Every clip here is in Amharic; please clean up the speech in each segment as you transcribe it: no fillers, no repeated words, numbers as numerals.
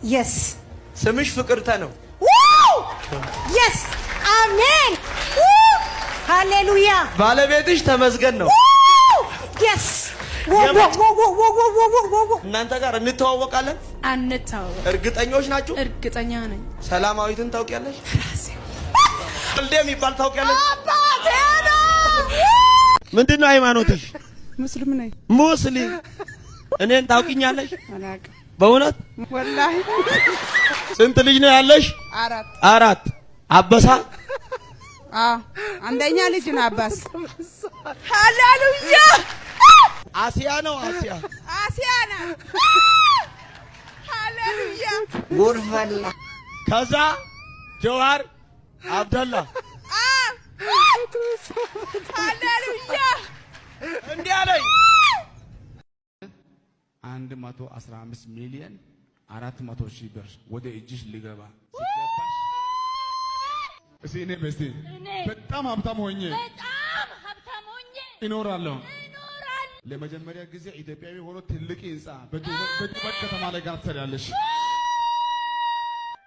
Yes. ስምሽ ፍቅርተ ነው? Yes. Amen. Hallelujah. ባለቤትሽ ተመስገን ነው? Yes. እናንተ ጋር እንተዋወቃለን? አንተዋወቅ። እርግጠኞች ናችሁ? እርግጠኛ ነኝ። ሰላማዊትን ታውቂያለሽ? እንዴ የሚባል ታውቂያለሽ? ምንድነው ሃይማኖትሽ? ሙስሊም ነኝ። ሙስሊም? እኔን ታውቂኛለሽ? አላውቅም። በእውነት? ወላሂ። ስንት ልጅ ነው ያለሽ? አራት። አበሳ? አንደኛ ልጅ ነው አባስ። ሃሌሉያ። አሲያ ነው? አሲያ ነው። ሃሌሉያ። ጉርፈላ። ከዛ ጀዋር አብደላ። ሃሌሉያ። እንዲህ አለኝ 115 ሚሊዮን 400 ሺህ ብር ወደ እጅሽ ሊገባ ሲገባሽ እኔ በስቲ በጣም ሀብታም ሆኜ እኖራለሁ። ለመጀመሪያ ጊዜ ኢትዮጵያዊ ሆኖ ትልቅ ህንጻ በዱባይ ከተማ ላይ ጋር ትሰሪያለሽ።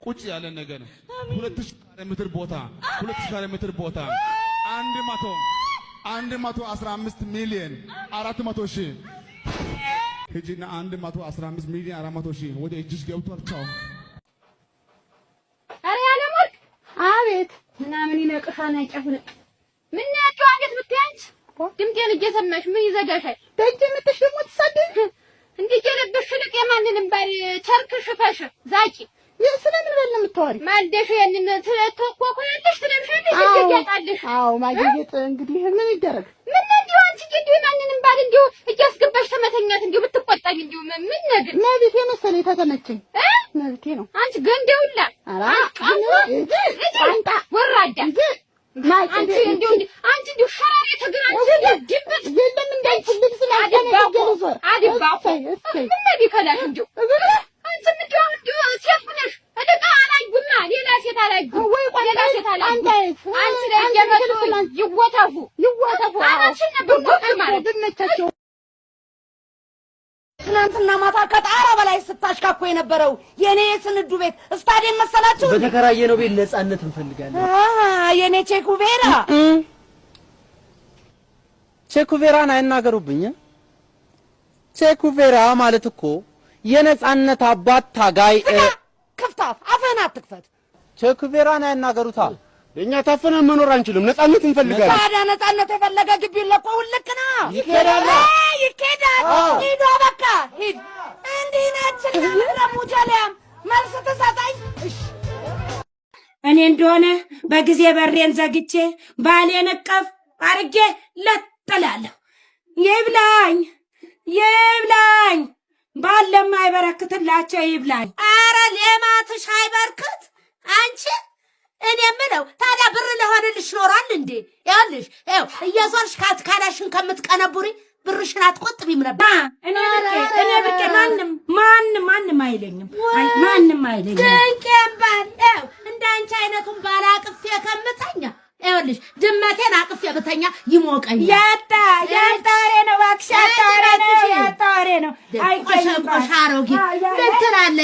ቁጭ ያለ ነገር 2000 ካሬ ሜትር ቦታ 115 ሚሊዮን 400 ሺህ ሂጂና 115 ሚሊዮን 400 ሺህ ወደ እጅሽ ገብቷል። ቻው። አረ ያለሞት አቤት ምናምን ይነቅሻና ጨፍልቅ ምን ያለው አንገት ብትያንች ድምጤን እየሰማሽ ምን ይዘጋሻል? ደጅ ምትሽ ደግሞ ትሳደብ እንዴ ጀለበሽ ልቅ የማንንም ባል ቸርክሽ ፈሽ ዛቂ ስለምን በል ነው የምታወሪ? ማልደሽ ያንን ተተኮኮ ያለሽ ትለምሻለሽ ትገያታለሽ። አዎ ማግኘት እንግዲህ ምን ይደረግ? ምን እንዲሁ አንቺ እንዲሁ ማንንም ባል እንዲሁ እያስገባሽ ተመተኛት እንዲሁ ብትቆጣኝ እንዲሁ ምን ነገር መብቴ መሰለኝ ተተመቸኝ መብቴ ነው። አንቺ ገንደውላ አንጣ ወራዳ አንቺ እንዲሁ ሸራሪ ተገናንቺ ድብት የለም እንዳንቺ ልብስ አደባው ምን ቢከላሽ እንዲሁ አንቺ እንዲሁ ሴት ሆነሽ እደቃ አላዩማ ሌላ ሴት አላዩ ወይ ሌላ ሴት አላዩ አንቺ ላይ እየመጡ ይወተፉ አንቺ ነበር ማለት ብመቻቸው ትናንትና ማታ ከጣራ በላይ ስታሽካኮ የነበረው የኔ የስንዱ ቤት ስታዲየም መሰላችሁ? በተከራየነው ቤት ነፃነት እንፈልጋለን። የኔ ቼኩቬራ ቼኩቬራን አይናገሩብኝ። ቼኩቬራ ማለት እኮ የነፃነት አባት ታጋይ ክፍታፍ አፈና አትክፈት። ቼኩቬራን አይናገሩታ። እኛ ታፈነን መኖር አንችልም። ነፃነት እንፈልጋለን። ታዲያ ነፃነት የፈለገ ግቢ ለቆ ውልቅና ይኬዳል። ሂዱ በቃ ሂድ። እንዲህ ነች ለሙጀለም መልስ ተሳጣኝ። እኔ እንደሆነ በጊዜ በሬን ዘግቼ ባሌን እቀፍ አርጌ ለጥላለሁ። ይብላኝ ባለም አይበረክትላቸው ይብላኝ። አረ ሌማትሽ አይበርክት አንቺ። እኔ ምለው ታዲያ ብር ለሆነልሽ ኖሯል እንዴ? ያልሽ ያው እየዞርሽ ካትካላሽን ከምትቀነቡሪ ብርሽን አትቆጥቢም ነበር። እኔ ብቻ ማንም አይለኝም። ማንም አይለኝም። ድንቄምባል ያው እንዳንቺ አይነቱን ባላ አቅፌ ከምተኛ ይኸውልሽ ድመቴን አቅፌ ብተኛ ይሞቀኝ። ያጣሬ ነው እባክሽ፣ ያጣሬ ነው። አይ ቆሻ አሮጊት ምን ትላለች?